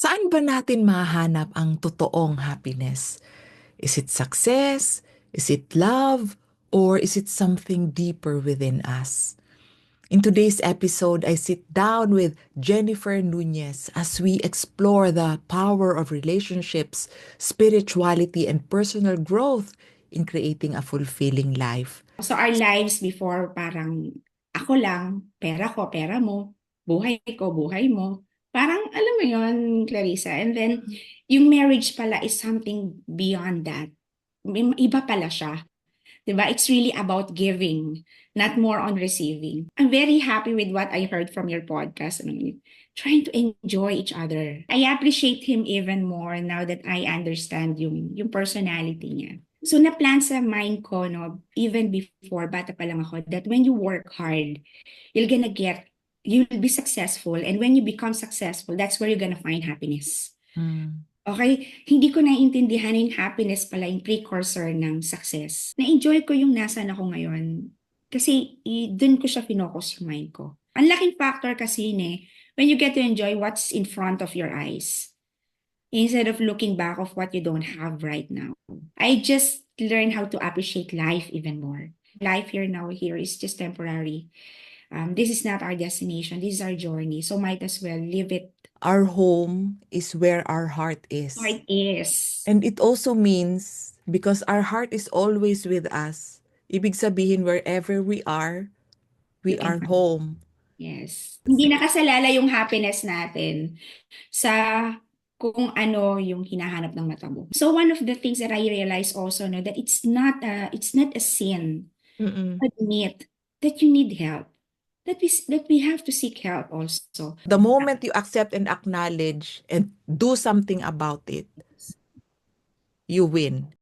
Saan ba natin mahanap ang totoong happiness? Is it success? Is it love? Or is it something deeper within us? In today's episode, I sit down with Jennifer Nunez as we explore the power of relationships, spirituality, and personal growth in creating a fulfilling life. So our lives before parang ako lang, pera ko, pera mo, buhay ko, buhay mo. Parang alam mo yon, Clarissa. And then yung marriage pala is something beyond that. Iba pala siya. 'Di ba? It's really about giving, not more on receiving. I'm very happy with what I heard from your podcast. Trying to enjoy each other. I appreciate him even more now that I understand yung personality niya. So na-plan sa mind ko, no, even before, bata pa lang ako, that when you work hard, you'll be successful. And when you become successful, that's where you're gonna find happiness. Mm. Okay? Hindi ko naiintindihan yung happiness pala yung precursor ng success. Na-enjoy ko yung nasan ako ngayon. Kasi dun ko siya finocus yung mind ko. Ang laking factor kasi when you get to enjoy what's in front of your eyes instead of looking back of what you don't have right now. I just learned how to appreciate life even more. Life here now here is just temporary. This is not our destination. This is our journey. So might as well live it Our home is where our heart how is. it is. And it also means because our heart is always with us. Ibig sabihin wherever we You can are find. home. Yes. Hindi nakasalala yung happiness natin sa kung ano yung hinahanap ng mata mo. So one of the things that I realized also no that it's not a sin Mm-mm. to admit that you need help. That we have to seek help also. The moment you accept and acknowledge and do something about it, you win.